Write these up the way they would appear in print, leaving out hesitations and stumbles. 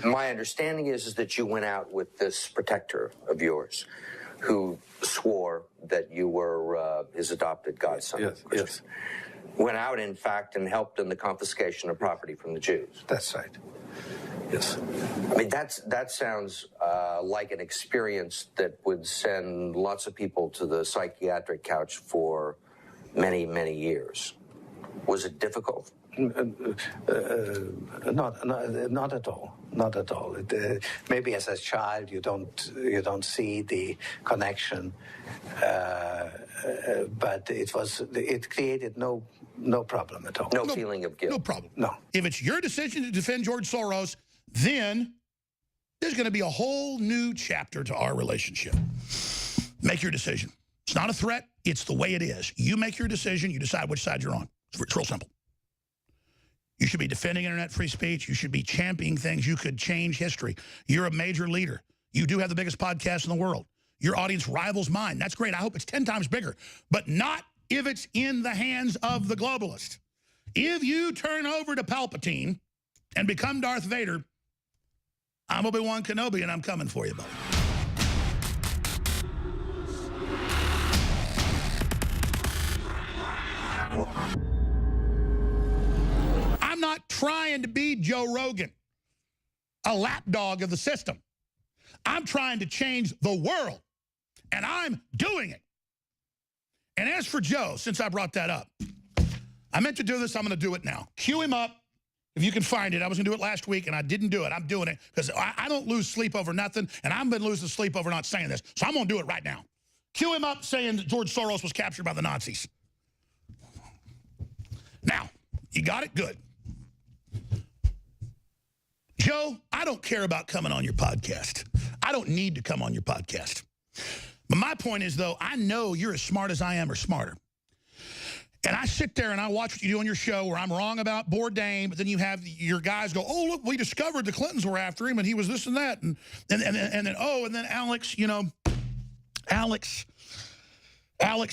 My understanding is that you went out with this protector of yours who swore that you were his adopted godson. Yes. Went out, in fact, and helped in the confiscation of property from the Jews. That's right. Yes. I mean, that sounds like an experience that would send lots of people to the psychiatric couch for many, many years. Was it difficult? Not at all. Not at all. Maybe as a child you don't see the connection, but it created no problem at all. No feeling of guilt. No problem. No. If it's your decision to defend George Soros, then there's going to be a whole new chapter to our relationship. Make your decision. It's not a threat. It's the way it is. You make your decision. You decide which side you're on. It's real simple. You should be defending internet free speech. You should be championing things. You could change history. You're a major leader. You do have the biggest podcast in the world. Your audience rivals mine. That's great. I hope it's 10 times bigger. But not if it's in the hands of the globalist. If you turn over to Palpatine and become Darth Vader, I'm Obi-Wan Kenobi, and I'm coming for you, buddy. I'm not trying to be Joe Rogan, a lapdog of the system. I'm trying to change the world, and I'm doing it. And as for Joe, since I brought that up, I meant to do this. I'm going to do it now. Cue him up if you can find it. I was going to do it last week, and I didn't do it. I'm doing it because I don't lose sleep over nothing, and I've been losing sleep over not saying this. So I'm going to do it right now. Cue him up saying that George Soros was captured by the Nazis. Now, you got it? Good. Joe, I don't care about coming on your podcast. I don't need to come on your podcast. But my point is, though, I know you're as smart as I am or smarter. And I sit there and I watch what you do on your show where I'm wrong about Bourdain, but then you have your guys go, oh, look, we discovered the Clintons were after him and he was this and that. And then Alex, you know, Alex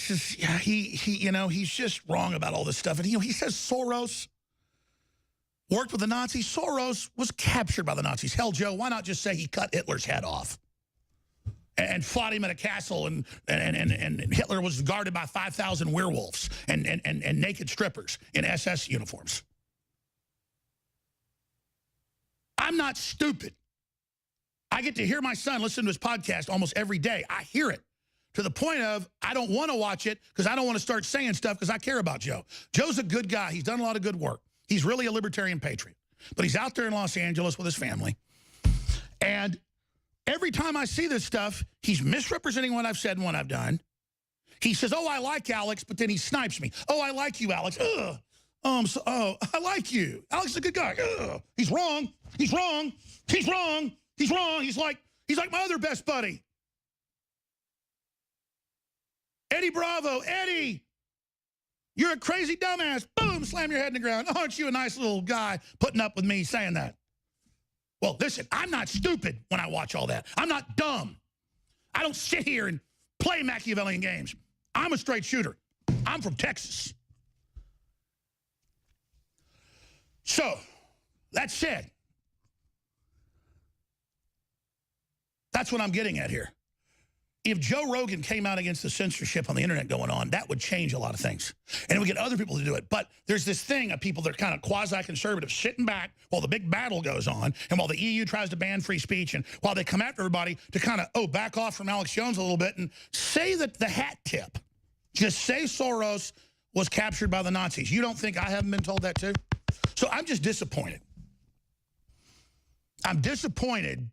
is, he's just wrong about all this stuff. And, he says Soros worked with the Nazis. Soros was captured by the Nazis. Hell, Joe, why not just say he cut Hitler's head off and fought him at a castle and Hitler was guarded by 5,000 werewolves and naked strippers in SS uniforms? I'm not stupid. I get to hear my son listen to his podcast almost every day. I hear it to the point of I don't want to watch it because I don't want to start saying stuff because I care about Joe. Joe's a good guy. He's done a lot of good work. He's really a libertarian patriot. But he's out there in Los Angeles with his family. And every time I see this stuff, he's misrepresenting what I've said and what I've done. He says, oh, I like Alex, but then he snipes me. Oh, I like you, Alex. Ugh. I like you. Alex is a good guy. Ugh. He's wrong. He's wrong. He's wrong. He's wrong. He's like my other best buddy. Eddie Bravo. Eddie, you're a crazy dumbass. Boom, slam your head in the ground. Aren't you a nice little guy putting up with me saying that? Well, listen, I'm not stupid when I watch all that. I'm not dumb. I don't sit here and play Machiavellian games. I'm a straight shooter. I'm from Texas. So, that said, that's what I'm getting at here. If Joe Rogan came out against the censorship on the internet going on, that would change a lot of things. And we get other people to do it. But there's this thing of people that are kind of quasi-conservative sitting back while the big battle goes on and while the EU tries to ban free speech and while they come after everybody to kind of, back off from Alex Jones a little bit and say that the hat tip. Just say Soros was captured by the Nazis. You don't think I haven't been told that too? So I'm just disappointed. I'm disappointed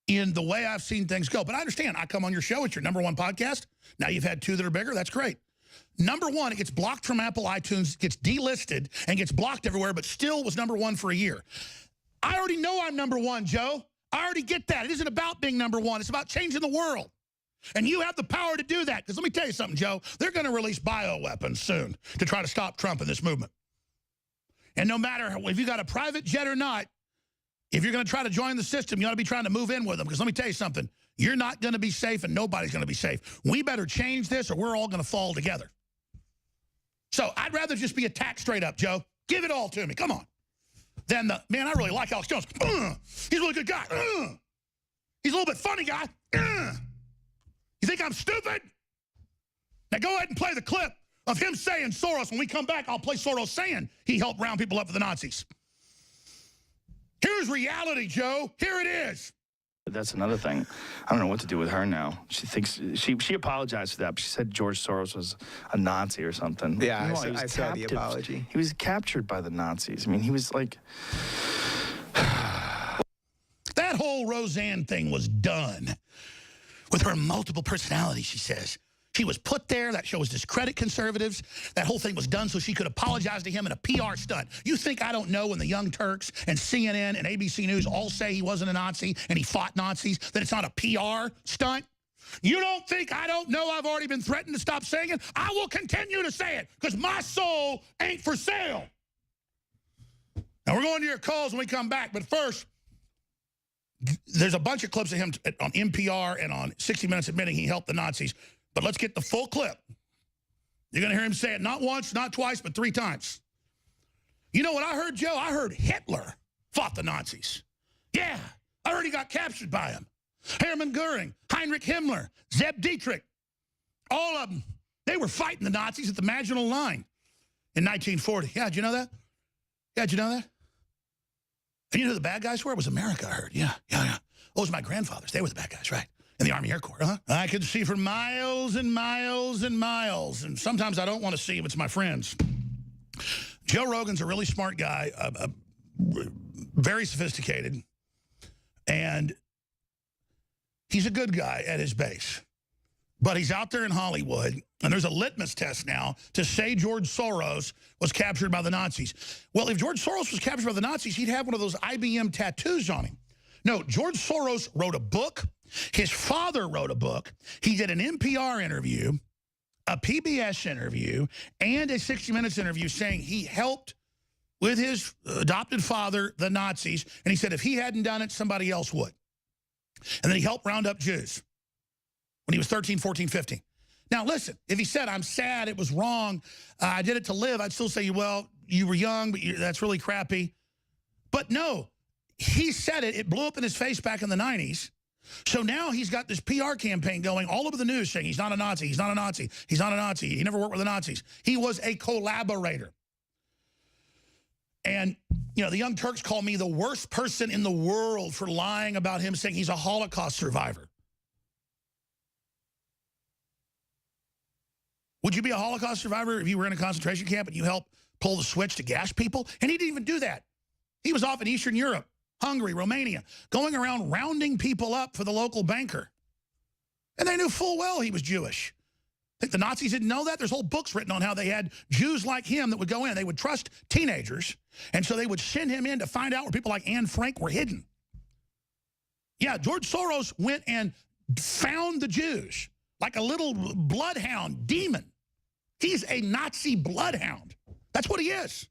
in the way I've seen things go. But I understand. I come on your show. It's your #1 podcast. Now you've had 2 that are bigger. That's great. #1, it gets blocked from Apple iTunes, gets delisted, and gets blocked everywhere, but still was #1 for a year. I already know I'm #1, Joe. I already get that. It isn't about being #1. It's about changing the world. And you have the power to do that. Because let me tell you something, Joe. They're going to release bioweapons soon to try to stop Trump in this movement. And no matter if you got a private jet or not, if you're going to try to join the system, you ought to be trying to move in with them. Because let me tell you something. You're not going to be safe and nobody's going to be safe. We better change this or we're all going to fall together. So I'd rather just be attacked straight up, Joe. Give it all to me. Come on. than the, man, I really like Alex Jones. He's a really good guy. He's a little bit funny guy. You think I'm stupid? Now go ahead and play the clip of him saying Soros. When we come back, I'll play Soros saying he helped round people up for the Nazis. Here's reality, Joe. Here it is. That's another thing. I don't know what to do with her now. She thinks she apologized for that, but she said George Soros was a Nazi or something. Yeah, Meanwhile, I saw the apology. He was captured by the Nazis. I mean, he was like... That whole Roseanne thing was done with her multiple personalities, she says. She was put there. That show was discredit conservatives. That whole thing was done so she could apologize to him in a PR stunt. You think I don't know when the Young Turks and CNN and ABC News all say he wasn't a Nazi and he fought Nazis, that it's not a PR stunt? You don't think I don't know I've already been threatened to stop saying it? I will continue to say it because my soul ain't for sale. Now, we're going to your calls when we come back, but first, there's a bunch of clips of him on NPR and on 60 Minutes admitting he helped the Nazis. But let's get the full clip. You're going to hear him say it not once, not twice, but 3 times. You know what I heard, Joe? I heard Hitler fought the Nazis. Yeah, I heard he got captured by him. Hermann Goering, Heinrich Himmler, Zeb Dietrich, all of them, they were fighting the Nazis at the Maginot Line in 1940. Yeah, did you know that? Yeah, did you know that? And you know who the bad guys were? It was America, I heard. Yeah. Oh, it was my grandfathers. They were the bad guys, right? In the Army Air Corps, huh? I could see for miles and miles and miles, and sometimes I don't want to see if it's my friends. Joe Rogan's a really smart guy, very sophisticated, and he's a good guy at his base. But he's out there in Hollywood, and there's a litmus test now to say George Soros was captured by the Nazis. Well, if George Soros was captured by the Nazis, he'd have one of those IBM tattoos on him. No, George Soros wrote a book. His father wrote a book. He did an NPR interview, a PBS interview, and a 60 Minutes interview saying he helped with his adopted father, the Nazis, and he said if he hadn't done it, somebody else would. And then he helped round up Jews when he was 13, 14, 15. Now, listen, if he said, I'm sad, it was wrong, I did it to live, I'd still say, well, you were young, but that's really crappy. But no, he said it. It blew up in his face back in the 90s. So now he's got this PR campaign going all over the news saying he's not a Nazi, he's not a Nazi, he's not a Nazi. He never worked with the Nazis. He was a collaborator. And, you know, the Young Turks call me the worst person in the world for lying about him saying he's a Holocaust survivor. Would you be a Holocaust survivor if you were in a concentration camp and you helped pull the switch to gas people? And he didn't even do that. He was off in Eastern Europe, Hungary, Romania, going around rounding people up for the local banker. And they knew full well he was Jewish. Think the Nazis didn't know that? There's whole books written on how they had Jews like him that would go in. They would trust teenagers, and so they would send him in to find out where people like Anne Frank were hidden. Yeah, George Soros went and found the Jews like a little bloodhound demon. He's a Nazi bloodhound. That's what he is.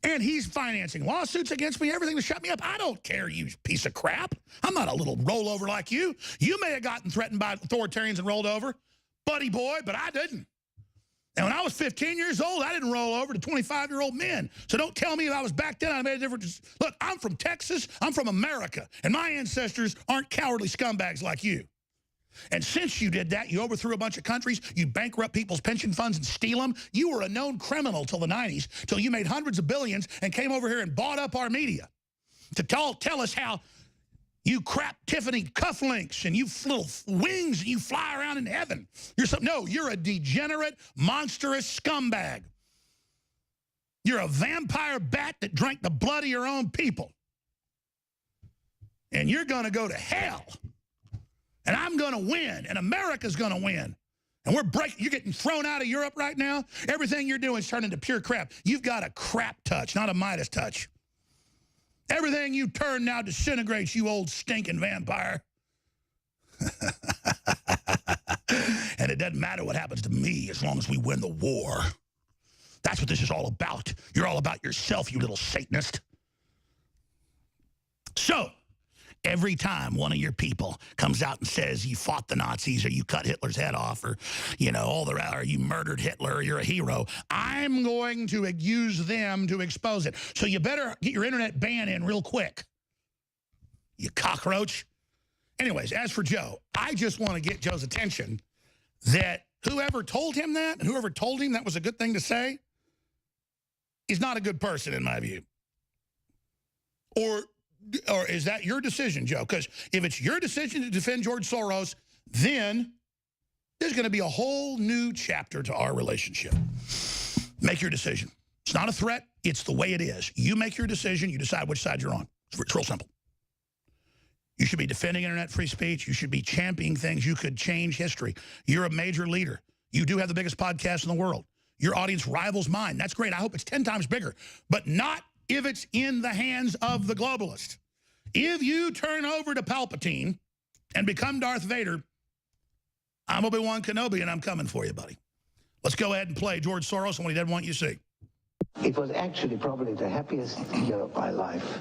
And he's financing lawsuits against me, everything to shut me up. I don't care, you piece of crap. I'm not a little rollover like you. You may have gotten threatened by authoritarians and rolled over, buddy boy, but I didn't. And when I was 15 years old, I didn't roll over to 25-year-old men. So don't tell me if I was back then, I made a difference. Look, I'm from Texas. I'm from America. And my ancestors aren't cowardly scumbags like you. And since you did that, you overthrew a bunch of countries, you bankrupt people's pension funds and steal them. You were a known criminal till the 90s, till you made hundreds of billions and came over here and bought up our media to tell us how you crap Tiffany cufflinks and you little wings and you fly around in heaven. No, you're a degenerate, monstrous scumbag. You're a vampire bat that drank the blood of your own people. And you're going to go to hell. And I'm going to win, and America's going to win. And you're getting thrown out of Europe right now. Everything you're doing is turning into pure crap. You've got a crap touch, not a Midas touch. Everything you turn now disintegrates, you old stinking vampire. And it doesn't matter what happens to me as long as we win the war. That's what this is all about. You're all about yourself, you little Satanist. So, Every time one of your people comes out and says you fought the Nazis or you cut Hitler's head off or, you know, or you murdered Hitler or you're a hero, I'm going to use them to expose it. So you better get your internet ban in real quick, you cockroach. Anyways, as for Joe, I just want to get Joe's attention that whoever told him that and whoever told him that was a good thing to say is not a good person in my view. Or is that your decision, Joe? Because if it's your decision to defend George Soros, then there's going to be a whole new chapter to our relationship. Make your decision. It's not a threat. It's the way it is. You make your decision. You decide which side you're on. It's real simple. You should be defending internet free speech. You should be championing things. You could change history. You're a major leader. You do have the biggest podcast in the world. Your audience rivals mine. That's great. I hope it's 10 times bigger. But not if it's in the hands of the globalist. If you turn over to Palpatine and become Darth Vader, I'm Obi-Wan Kenobi, and I'm coming for you, buddy. Let's go ahead and play George Soros and what he didn't want you to see. It was actually probably the happiest year of my life,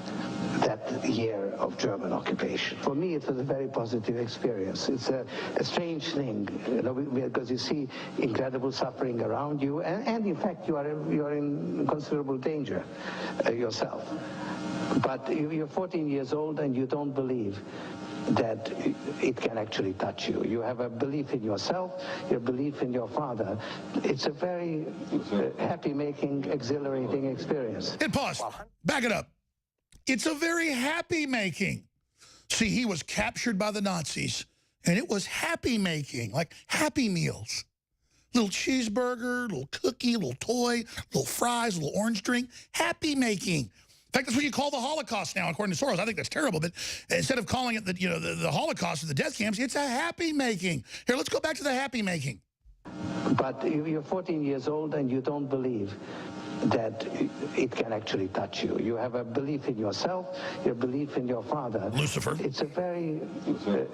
that year of German occupation. For me, it was a very positive experience. It's a strange thing, you know, because you see incredible suffering around you, and in fact, you are in considerable danger yourself. But you're 14 years old and you don't believe that it can actually touch you. You have a belief in yourself, your belief in your father. It's a very happy-making, exhilarating experience. Hit pause. Back it up. It's a very happy-making. See, he was captured by the Nazis, and it was happy-making, like Happy Meals. Little cheeseburger, little cookie, little toy, little fries, little orange drink. Happy-making. In fact, that's what you call the Holocaust now, according to Soros. I think that's terrible, but instead of calling it the Holocaust or the death camps, it's a happy-making. Here, let's go back to the happy-making. But you're 14 years old and you don't believe that it can actually touch you. You have a belief in yourself, your belief in your father. Lucifer. It's a very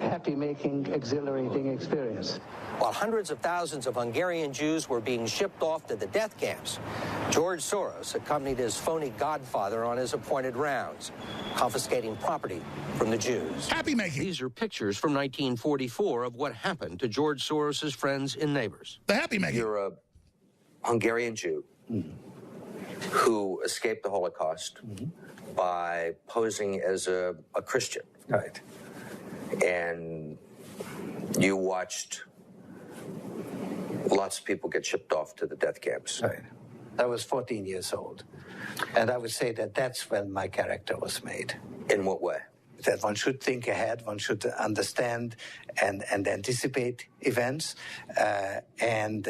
happy-making, exhilarating experience. While hundreds of thousands of Hungarian Jews were being shipped off to the death camps, George Soros accompanied his phony godfather on his appointed rounds, confiscating property from the Jews. Happy-making. These are pictures from 1944 of what happened to George Soros's friends and neighbors. The happy-making. You're a Hungarian Jew who escaped the Holocaust by posing as a Christian. Right. And you watched lots of people get shipped off to the death camps. Right. I was 14 years old. And I would say that that's when my character was made. In what way? That one should think ahead, one should understand and anticipate events, and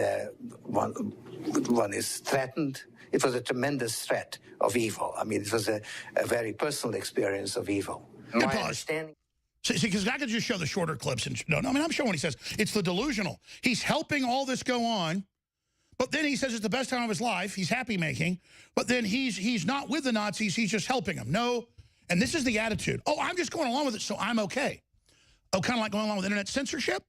one is threatened. It was a tremendous threat of evil. I mean, it was a very personal experience of evil. My understanding. See, because I could just show the shorter clips. And no, I mean, I'm showing what he says. It's the delusional. He's helping all this go on, but then he says it's the best time of his life. He's happy-making, but then he's not with the Nazis. He's just helping them. No, and this is the attitude. Oh, I'm just going along with it, so I'm okay. Oh, kind of like going along with internet censorship?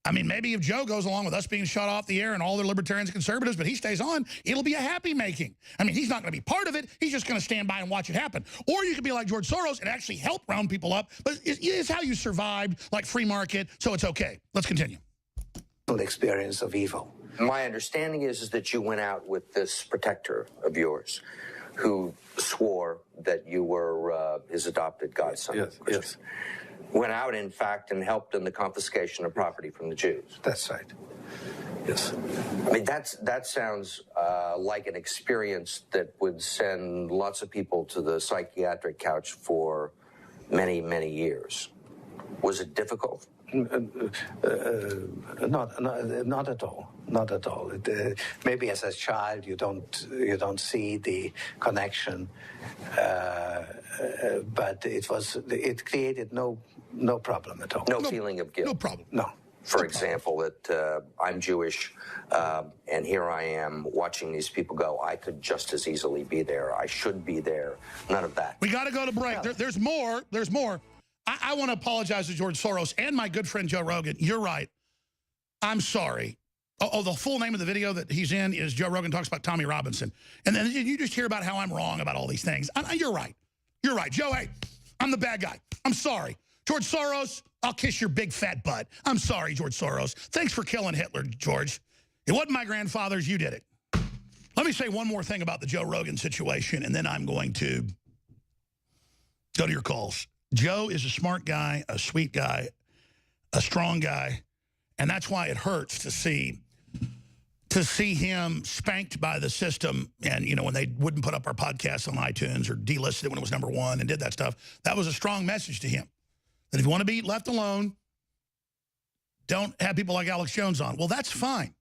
I mean, maybe if Joe goes along with us being shut off the air and all the libertarians and conservatives, but he stays on, it'll be a happy-making. I mean, he's not going to be part of it. He's just going to stand by and watch it happen. Or you could be like George Soros and actually help round people up. But it's how you survived, like free market, so it's okay. Let's continue. Experience of evil. My understanding is that you went out with this protector of yours who swore that you were his adopted godson. Yes, yes. Went out, in fact, and helped in the confiscation of property from the Jews. That's right. Yes. I mean, that sounds like an experience that would send lots of people to the psychiatric couch for many, many years. Was it difficult? Not at all. Not at all. Maybe as a child you don't see the connection, but it created no problem at all. No feeling of guilt. No problem. No. For example, that I'm Jewish, and here I am watching these people go, I could just as easily be there. I should be there. None of that. We got to go to break. There's more. There's more. I want to apologize to George Soros and my good friend Joe Rogan. You're right. I'm sorry. Oh, the full name of the video that he's in is Joe Rogan Talks About Tommy Robinson. And then you just hear about how I'm wrong about all these things. You're right. You're right. Joe, hey, I'm the bad guy. I'm sorry. George Soros, I'll kiss your big fat butt. I'm sorry, George Soros. Thanks for killing Hitler, George. It wasn't my grandfather's. You did it. Let me say one more thing about the Joe Rogan situation, and then I'm going to go to your calls. Joe is a smart guy, a sweet guy, a strong guy, and that's why it hurts to see him spanked by the system. And, you know, when they wouldn't put up our podcast on iTunes or delisted it when it was #1 and did that stuff, that was a strong message to him. That if you want to be left alone, don't have people like Alex Jones on. Well, that's fine.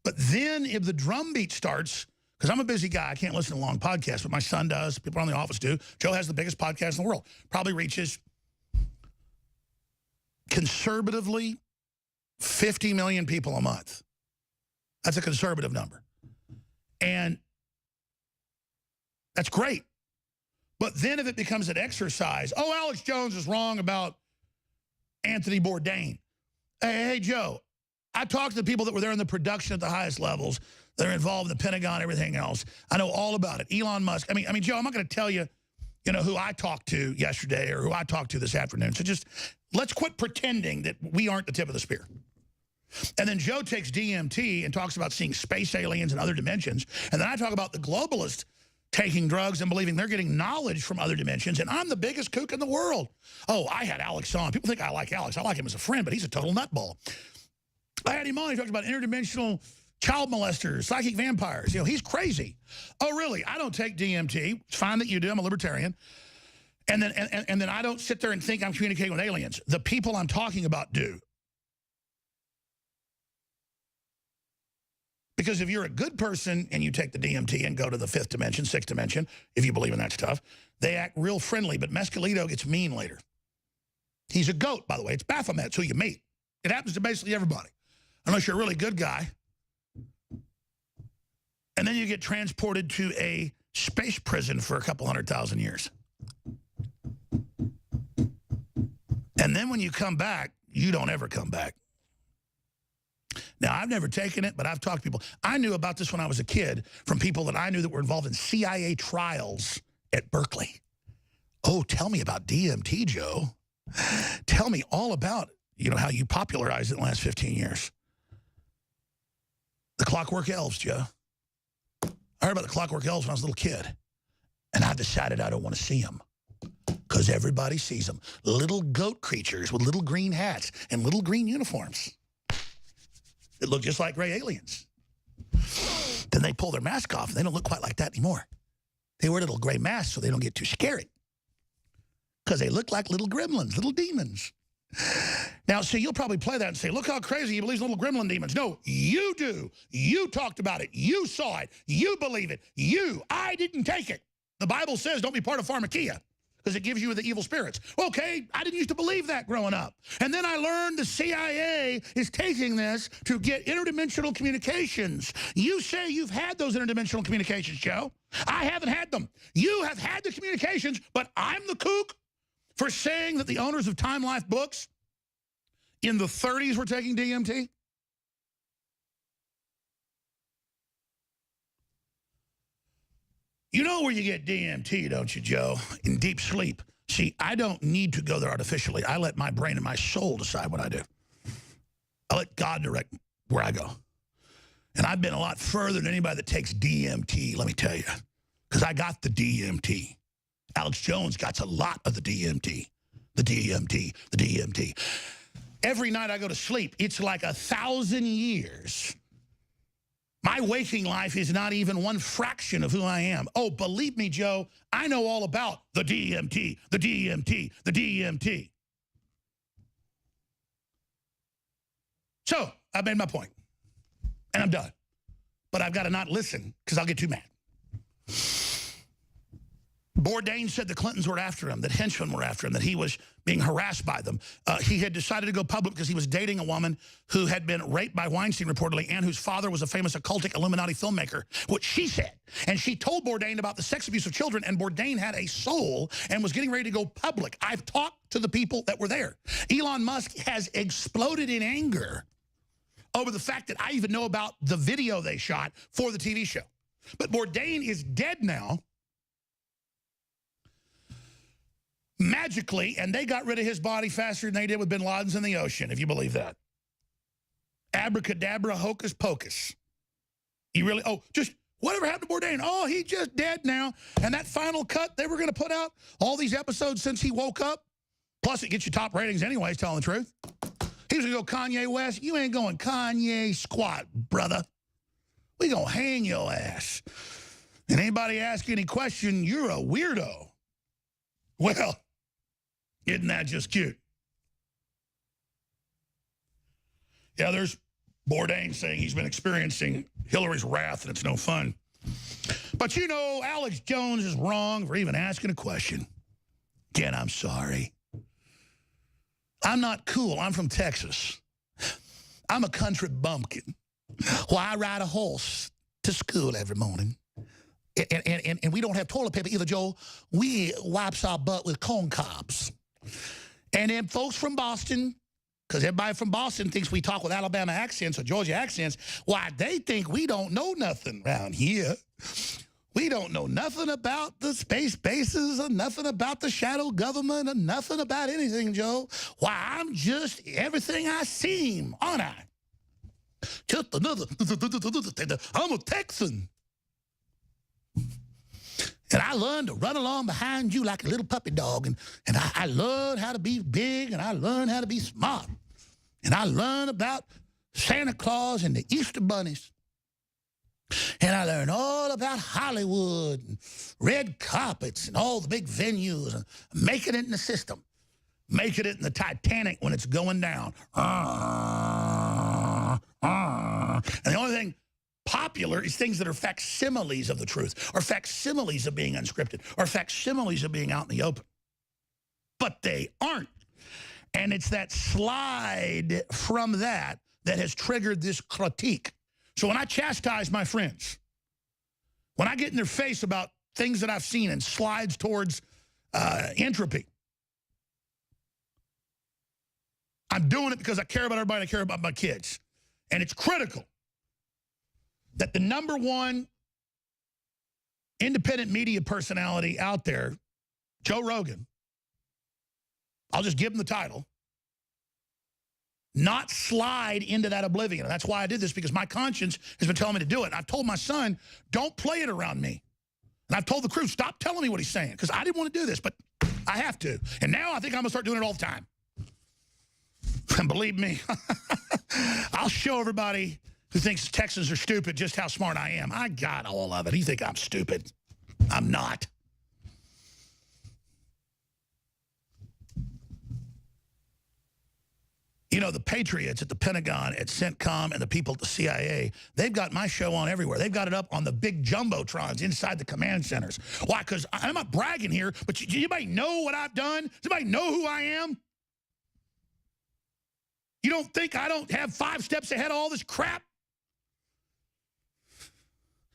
But then if the drumbeat starts, because I'm a busy guy, I can't listen to long podcasts, but my son does, people around the office do. Joe has the biggest podcast in the world. Probably reaches, conservatively, 50 million people a month. That's a conservative number. And that's great. But then if it becomes an exercise, oh, Alex Jones is wrong about Anthony Bourdain. Hey, Joe, I talked to the people that were there in the production at the highest levels. They're involved in the Pentagon, everything else. I know all about it. Elon Musk. I mean, Joe, I'm not going to tell you, you know, who I talked to yesterday or who I talked to this afternoon. So just let's quit pretending that we aren't the tip of the spear. And then Joe takes DMT and talks about seeing space aliens and other dimensions. And then I talk about the globalists taking drugs and believing they're getting knowledge from other dimensions. And I'm the biggest kook in the world. Oh, I had Alex on. People think I like Alex. I like him as a friend, but he's a total nutball. I had him on. He talked about interdimensional child molesters, psychic vampires. You know, he's crazy. Oh, really? I don't take DMT. It's fine that you do. I'm a libertarian. And then I don't sit there and think I'm communicating with aliens. The people I'm talking about do. Because if you're a good person and you take the DMT and go to the 5th dimension, 6th dimension, if you believe in that stuff, they act real friendly, but Mescalito gets mean later. He's a goat, by the way. It's Baphomet's who you meet. It happens to basically everybody, unless you're a really good guy. And then you get transported to a space prison for a couple 100,000 years. And then when you come back, you don't ever come back. Now, I've never taken it, but I've talked to people. I knew about this when I was a kid from people that I knew that were involved in CIA trials at Berkeley. Oh, tell me about DMT, Joe. Tell me all about, you know, how you popularized it in the last 15 years. The Clockwork Elves, Joe. I heard about the Clockwork Elves when I was a little kid. And I decided I don't want to see them. Because everybody sees them. Little goat creatures with little green hats and little green uniforms. That look just like gray aliens. Then they pull their mask off, and they don't look quite like that anymore. They wear little gray masks so they don't get too scary. Because they look like little gremlins, little demons. Now, see, you'll probably play that and say, look how crazy he believes in little gremlin demons. No, you do. You talked about it. You saw it. You believe it. I didn't take it. The Bible says don't be part of pharmakia, because it gives you the evil spirits. Okay, I didn't used to believe that growing up. And then I learned the CIA is taking this to get interdimensional communications. You say you've had those interdimensional communications, Joe. I haven't had them. You have had the communications, but I'm the kook for saying that the owners of Time Life books in the 30s were taking DMT? You know where you get DMT, don't you, Joe? In deep sleep. See, I don't need to go there artificially. I let my brain and my soul decide what I do. I let God direct where I go. And I've been a lot further than anybody that takes DMT, let me tell you. Because I got the DMT. Alex Jones got a lot of the DMT. The DMT, the DMT. Every night I go to sleep, it's like 1,000 years. My waking life is not even one fraction of who I am. Oh, believe me, Joe, I know all about the DMT, the DMT, the DMT. So, I've made my point, and I'm done. But I've got to not listen, because I'll get too mad. Bourdain said the Clintons were after him, that henchmen were after him, that he was being harassed by them. He had decided to go public because he was dating a woman who had been raped by Weinstein, reportedly, and whose father was a famous occultic Illuminati filmmaker, which she said. And she told Bourdain about the sex abuse of children, and Bourdain had a soul and was getting ready to go public. I've talked to the people that were there. Elon Musk has exploded in anger over the fact that I even know about the video they shot for the TV show. But Bourdain is dead now. Imagine magically, and they got rid of his body faster than they did with bin Laden's in the ocean, if you believe that. Abracadabra, hocus pocus. You really, just whatever happened to Bourdain? Oh, he just dead now. And that final cut they were going to put out, all these episodes since he woke up, plus it gets you top ratings anyways, telling the truth. He was going to go Kanye West. You ain't going Kanye squat, brother. We going to hang your ass. And anybody ask any question, you're a weirdo. Well, isn't that just cute? Yeah, there's Bourdain saying he's been experiencing Hillary's wrath and it's no fun. But you know, Alex Jones is wrong for even asking a question. Again, I'm sorry. I'm not cool. I'm from Texas. I'm a country bumpkin. Well, I ride a horse to school every morning. And we don't have toilet paper either, Joe. We wipes our butt with corn cobs. And then folks from Boston, because everybody from Boston thinks we talk with Alabama accents or Georgia accents, why, they think we don't know nothing around here. We don't know nothing about the space bases or nothing about the shadow government or nothing about anything, Joe. Why, I'm just everything I seem, aren't I? Just another, I'm a Texan. And I learned to run along behind you like a little puppy dog. And I learned how to be big, and I learned how to be smart. And I learned about Santa Claus and the Easter bunnies. And I learned all about Hollywood and red carpets and all the big venues and making it in the system. Making it in the Titanic when it's going down. And the only thing popular is things that are facsimiles of the truth, or facsimiles of being unscripted, or facsimiles of being out in the open. But they aren't. And it's that slide from that that has triggered this critique. So when I chastise my friends, when I get in their face about things that I've seen and slides towards entropy, I'm doing it because I care about everybody and I care about my kids. And it's critical that the #1 independent media personality out there, Joe Rogan, I'll just give him the title, not slide into that oblivion. And that's why I did this, because my conscience has been telling me to do it. And I've told my son, don't play it around me. And I've told the crew, stop telling me what he's saying, because I didn't want to do this, but I have to. And now I think I'm going to start doing it all the time. And believe me, I'll show everybody who thinks Texans are stupid just how smart I am. I got all of it. You think I'm stupid. I'm not. You know, the Patriots at the Pentagon, at CENTCOM, and the people at the CIA, they've got my show on everywhere. They've got it up on the big jumbotrons inside the command centers. Why? Because I'm not bragging here, but anybody know what I've done? Does anybody know who I am? You don't think I don't have 5 steps ahead of all this crap?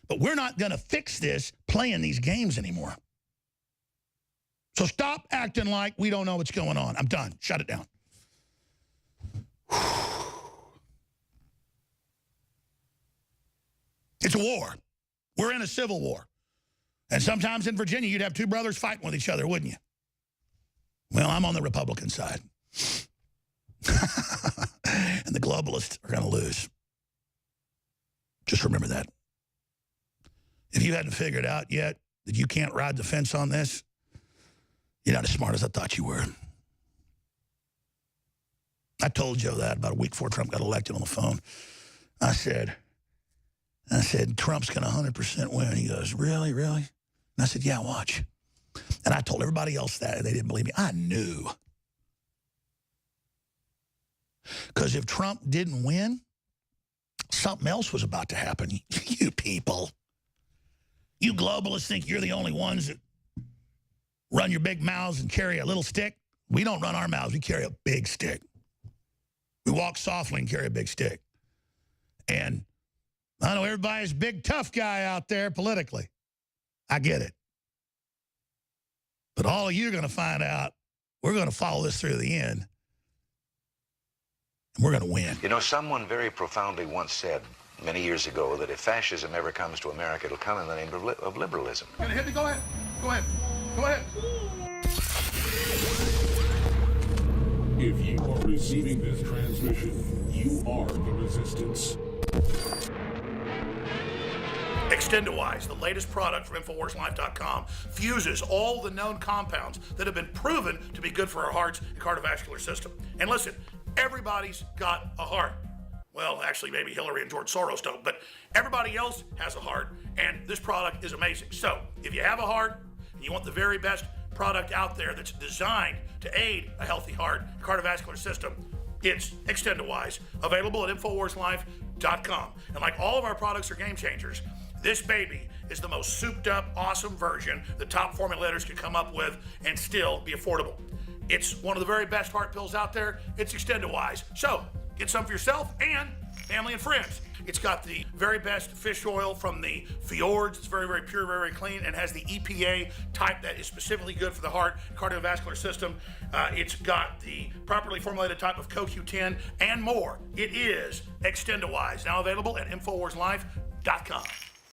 But we're not going to fix this playing these games anymore. So stop acting like we don't know what's going on. I'm done. Shut it down. It's a war. We're in a civil war. And sometimes in Virginia, you'd have 2 brothers fighting with each other, wouldn't you? Well, I'm on the Republican side. And the globalists are going to lose. Just remember that. If you hadn't figured out yet that you can't ride the fence on this, you're not as smart as I thought you were. I told Joe that about a week before Trump got elected on the phone. I said, Trump's going to 100% win. He goes, really, really? And I said, yeah, watch. And I told everybody else that, and they didn't believe me. I knew. Because if Trump didn't win, something else was about to happen. You people, you globalists think you're the only ones that run your big mouths and carry a little stick. We don't run our mouths. We carry a big stick. We walk softly and carry a big stick. And I know everybody's a big tough guy out there politically. I get it. But all of you are going to find out, we're going to follow this through to the end. And we're going to win. You know, someone very profoundly once said many years ago that if fascism ever comes to America, it'll come in the name of liberalism. Gonna hit me? Go ahead. Go ahead. Go ahead. If you are receiving this transmission, you are the resistance. Extendawise, the latest product from InfoWarsLife.com, fuses all the known compounds that have been proven to be good for our hearts and cardiovascular system. And listen, everybody's got a heart. Well, actually, maybe Hillary and George Soros don't, but everybody else has a heart, and this product is amazing. So, if you have a heart and you want the very best product out there that's designed to aid a healthy heart and cardiovascular system, it's Extendawise, available at InfoWarsLife.com. And like all of our products are game changers, this baby is the most souped up, awesome version the top formulators could come up with and still be affordable. It's one of the very best heart pills out there. It's Extendawise. So, get some for yourself and family and friends. It's got the very best fish oil from the fjords. It's very, very pure, very, very clean, and has the EPA type that is specifically good for the heart, cardiovascular system. It's got the properly formulated type of CoQ10 and more. It is Extendawise, now available at InfoWarsLife.com.